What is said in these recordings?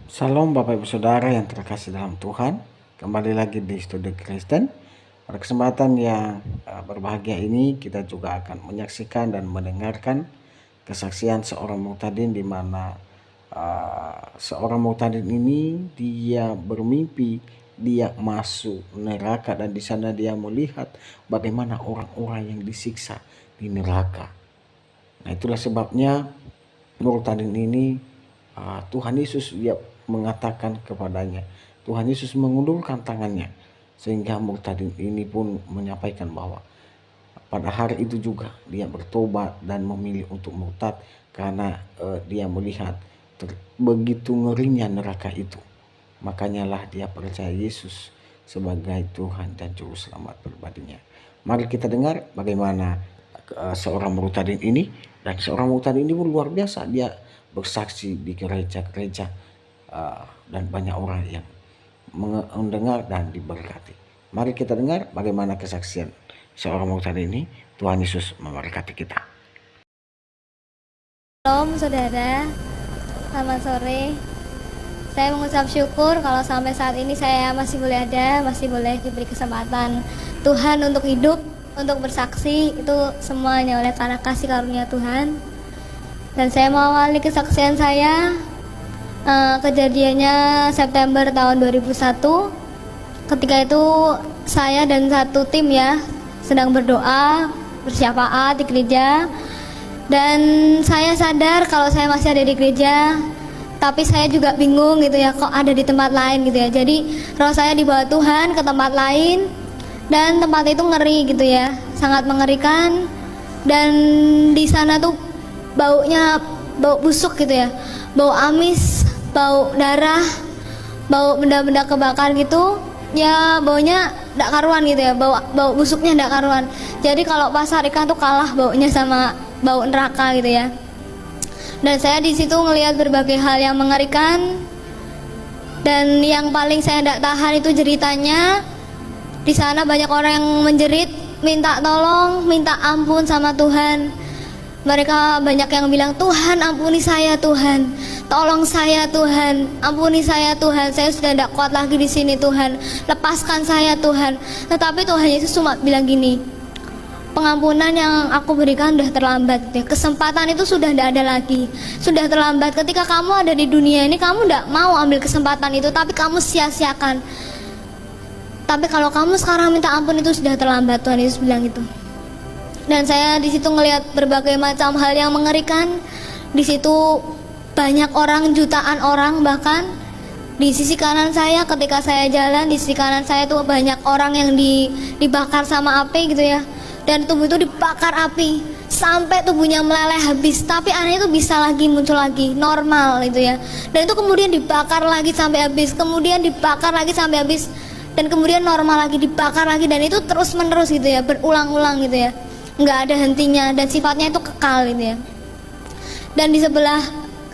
Salam Bapak Ibu Saudara yang terkasih dalam Tuhan. Kembali lagi di Studi Kristen. Pada kesempatan yang berbahagia ini kita juga akan menyaksikan dan mendengarkan kesaksian seorang muhtadin, di mana seorang muhtadin ini dia bermimpi dia masuk neraka, dan di sana dia melihat bagaimana orang-orang yang disiksa di neraka. Nah, itulah sebabnya muhtadin ini Tuhan Yesus dia mengatakan kepadanya, Tuhan Yesus mengulurkan tangannya, sehingga muhtadin ini pun menyampaikan bahwa pada hari itu juga dia bertobat dan memilih untuk murtad karena dia melihat begitu ngerinya neraka itu. Makanya lah dia percaya Yesus sebagai Tuhan dan Juru Selamat pribadinya. Mari kita dengar bagaimana seorang muhtadin ini, dan seorang muhtadin ini pun luar biasa. Dia bersaksi di gereja-gereja dan banyak orang yang mendengar dan diberkati. Mari kita dengar bagaimana kesaksian seorang muhtadin ini. Tuhan Yesus memberkati kita. Shalom saudara, selamat sore. Saya mengucap syukur kalau sampai saat ini saya masih boleh ada, masih boleh diberi kesempatan Tuhan untuk hidup, untuk bersaksi. Itu semuanya oleh karena kasih karunia Tuhan. Dan saya mengawali kesaksian saya, kejadiannya September tahun 2001. Ketika itu saya dan satu tim ya sedang berdoa bersyafaat di gereja, dan saya sadar kalau saya masih ada di gereja, tapi saya juga bingung gitu ya, kok ada di tempat lain gitu ya. Jadi roh saya dibawa Tuhan ke tempat lain, dan tempat itu ngeri gitu ya, sangat mengerikan. Dan di sana tuh baunya bau busuk gitu ya, bau amis, bau darah, bau benda-benda kebakar gitu ya, baunya ndak karuan gitu ya, bau busuknya ndak karuan. Jadi kalau pasar ikan tuh kalah baunya sama bau neraka gitu ya. Dan saya di situ ngelihat berbagai hal yang mengerikan, dan yang paling saya ndak tahan itu jeritanya. Di sana banyak orang yang menjerit, minta tolong, minta ampun sama Tuhan. Mereka banyak yang bilang, Tuhan ampuni saya Tuhan, tolong saya Tuhan, ampuni saya Tuhan, saya sudah tidak kuat lagi di sini Tuhan, lepaskan saya Tuhan. Tetapi Tuhan Yesus cuma bilang gini, pengampunan yang aku berikan sudah terlambat. Kesempatan itu sudah tidak ada lagi, sudah terlambat. Ketika kamu ada di dunia ini, kamu tidak mau ambil kesempatan itu, tapi kamu sia-siakan. Tapi kalau kamu sekarang minta ampun, itu sudah terlambat. Tuhan Yesus bilang gitu. Dan saya di situ ngelihat berbagai macam hal yang mengerikan. Di situ banyak orang, jutaan orang bahkan. Di sisi kanan saya ketika saya jalan, di sisi kanan saya tuh banyak orang yang dibakar sama api gitu ya. Dan tubuh itu dibakar api sampai tubuhnya meleleh habis, tapi anehnya itu bisa lagi muncul lagi normal gitu ya. Dan itu kemudian dibakar lagi sampai habis, kemudian dibakar lagi sampai habis, dan kemudian normal lagi, dibakar lagi, dan itu terus menerus gitu ya, berulang-ulang gitu ya, nggak ada hentinya, dan sifatnya itu kekal gitu ya. Dan di sebelah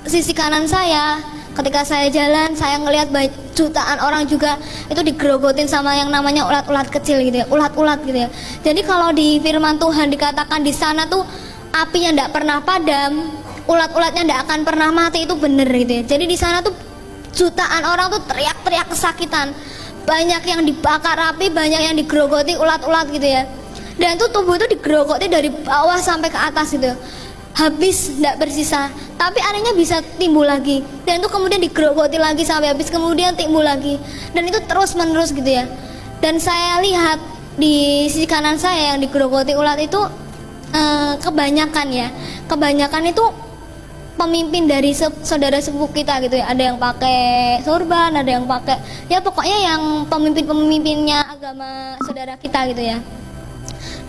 sisi kanan saya ketika saya jalan, saya ngelihat jutaan orang juga itu digerogotin sama yang namanya ulat-ulat kecil gitu ya, ulat-ulat gitu ya. Jadi kalau di firman Tuhan dikatakan di sana tuh apinya tidak pernah padam, ulat-ulatnya tidak akan pernah mati, itu bener gitu ya. Jadi di sana tuh jutaan orang tuh teriak-teriak kesakitan, banyak yang dibakar api, banyak yang digerogoti ulat-ulat gitu ya. Dan itu tubuh itu digerogoti dari bawah sampai ke atas gitu ya, habis tidak bersisa. Tapi anehnya bisa timbul lagi, dan itu kemudian digerogoti lagi sampai habis, kemudian timbul lagi, dan itu terus menerus gitu ya. Dan saya lihat di sisi kanan saya yang digerogoti ulat itu kebanyakan ya, kebanyakan itu pemimpin dari saudara sepupu kita gitu ya. Ada yang pakai sorban, ada yang pakai ya pokoknya yang pemimpin-pemimpinnya agama saudara kita gitu ya.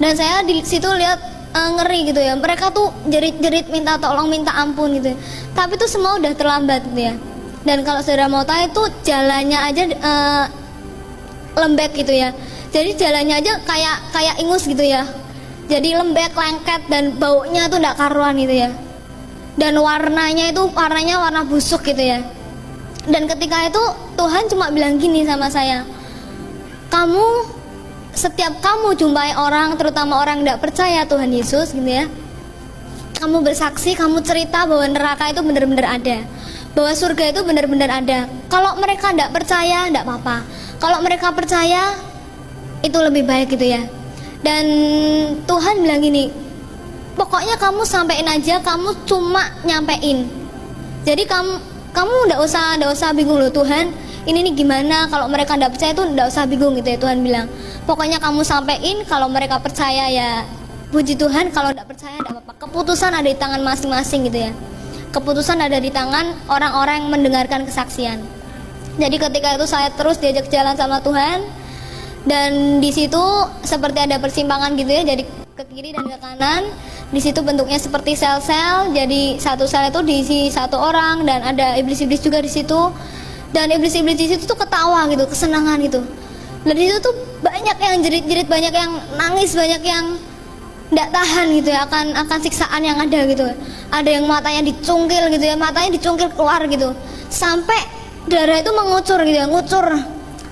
Dan saya di situ lihat ngeri gitu ya, mereka tuh jerit-jerit minta tolong, minta ampun gitu ya. Tapi itu semua udah terlambat gitu ya. Dan kalau saudara mau tahu itu jalannya aja lembek gitu ya. Jadi jalannya aja kayak ingus gitu ya. Jadi lembek, lengket, dan baunya tuh nggak karuan gitu ya. Dan warnanya warna busuk gitu ya. Dan ketika itu Tuhan cuma bilang gini sama saya, setiap kamu jumpai orang, terutama orang tidak percaya Tuhan Yesus gitu ya, kamu bersaksi, kamu cerita bahwa neraka itu benar-benar ada, bahwa surga itu benar-benar ada. Kalau mereka tidak percaya, tidak apa-apa. Kalau mereka percaya, itu lebih baik gitu ya. Dan Tuhan bilang gini, pokoknya kamu sampein aja, kamu cuma nyampein. Jadi kamu nggak usah bingung loh Tuhan. Ini nih gimana? Kalau mereka nggak percaya itu nggak usah bingung gitu ya, Tuhan bilang. Pokoknya kamu sampein, kalau mereka percaya ya puji Tuhan, kalau nggak percaya nggak apa-apa. Keputusan ada di tangan masing-masing gitu ya. Keputusan ada di tangan orang-orang yang mendengarkan kesaksian. Jadi ketika itu saya terus diajak jalan sama Tuhan, dan di situ seperti ada persimpangan gitu ya, jadi ke kiri dan ke kanan. Di situ bentuknya seperti sel-sel, jadi satu sel itu diisi satu orang, dan ada iblis-iblis juga di situ. Dan iblis-iblis di situ tuh ketawa gitu, kesenangan gitu. Dan di situ tuh banyak yang jerit-jerit, banyak yang nangis, banyak yang nggak tahan gitu ya akan siksaan yang ada gitu. Ada yang matanya dicungkil gitu ya, matanya dicungkil keluar gitu, sampai darah itu mengucur gitu ya, ngucur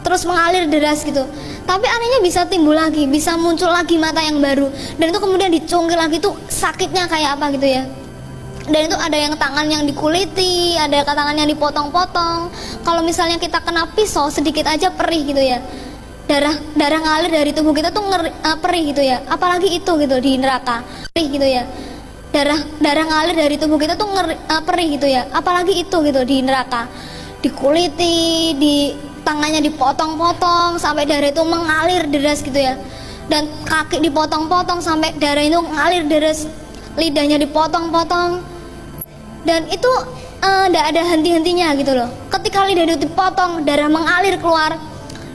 terus mengalir deras gitu. Tapi anehnya bisa timbul lagi, bisa muncul lagi mata yang baru, dan itu kemudian dicungkil lagi tuh sakitnya kayak apa gitu ya. Dan itu ada yang tangan yang dikuliti, ada tangan yang dipotong-potong. Kalau misalnya kita kena pisau sedikit aja perih gitu ya, darah ngalir dari tubuh kita tuh perih gitu ya. Apalagi itu gitu di neraka, perih gitu ya. Darah ngalir dari tubuh kita tuh perih gitu ya. Apalagi itu gitu di neraka, dikuliti, tangannya dipotong-potong sampai darah itu mengalir deras gitu ya. Dan kaki dipotong-potong sampai darah itu mengalir deras, lidahnya dipotong-potong, dan itu tidak ada henti-hentinya gitu loh. Ketika lidah itu dipotong, darah mengalir keluar,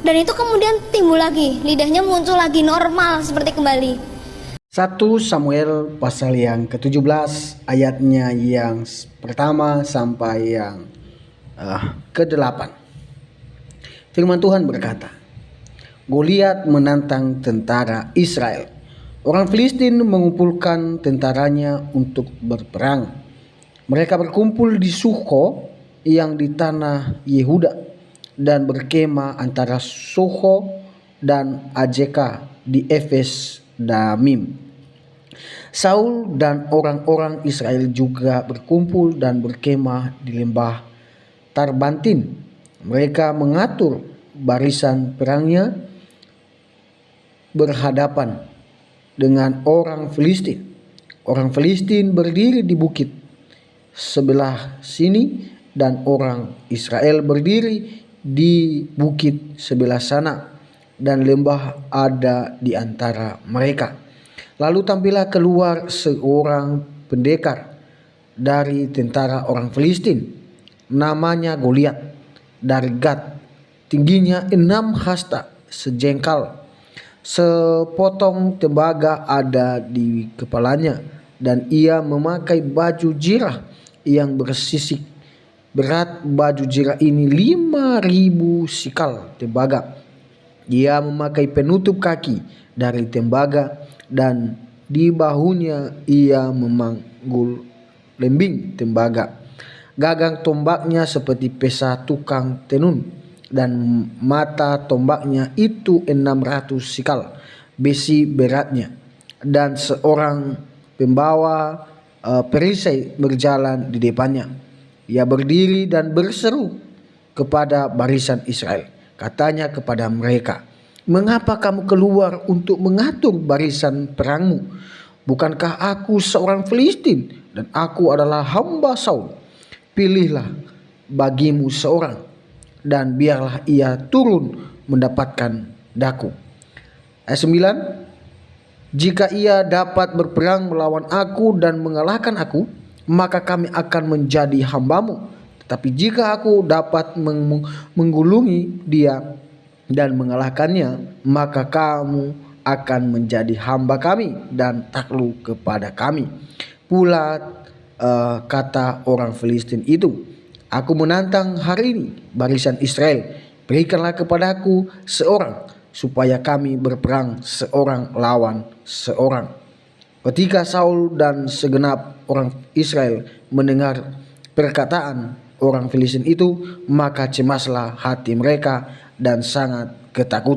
dan itu kemudian timbul lagi, lidahnya muncul lagi normal seperti kembali. 1 Samuel pasal yang ke-17 ayatnya yang pertama sampai yang ke-8. Firman Tuhan berkata, Goliat menantang tentara Israel. Orang Filistin mengumpulkan tentaranya untuk berperang. Mereka berkumpul di Sukho yang di tanah Yehuda dan berkemah antara Sukho dan Azeka di Efes Damim. Saul dan orang-orang Israel juga berkumpul dan berkemah di lembah Tarbantin. Mereka mengatur barisan perangnya berhadapan dengan orang Filistin. Orang Filistin berdiri di bukit sebelah sini dan orang Israel berdiri di bukit sebelah sana, dan lembah ada di antara mereka. Lalu tampillah keluar seorang pendekar dari tentara orang Filistin, namanya Goliat dari Gat. Tingginya 6 hasta sejengkal. Sepotong tembaga ada di kepalanya, dan ia memakai baju jirah yang bersisik. Berat baju jirah ini 5.000 sikal tembaga. Ia memakai penutup kaki dari tembaga, dan di bahunya ia memanggul lembing tembaga. Gagang tombaknya seperti pesa tukang tenun, dan mata tombaknya itu 600 sikal besi beratnya. Dan seorang pembawa perisai berjalan di depannya. Ia berdiri dan berseru kepada barisan Israel. Katanya kepada mereka, mengapa kamu keluar untuk mengatur barisan perangmu? Bukankah aku seorang Filistin dan aku adalah hamba Saul? Pilihlah bagimu seorang, dan biarlah ia turun mendapatkan daku. Ayat 9, jika ia dapat berperang melawan aku dan mengalahkan aku, maka kami akan menjadi hambamu. Tetapi jika aku dapat menggulungi dia dan mengalahkannya, maka kamu akan menjadi hamba kami dan takluk kepada kami. Pula kata orang Filistin itu, aku menantang hari ini barisan Israel, berikanlah kepadaku seorang, supaya kami berperang seorang lawan seorang. Ketika Saul dan segenap orang Israel mendengar perkataan orang Filistin itu, maka cemaslah hati mereka dan sangat ketakutan.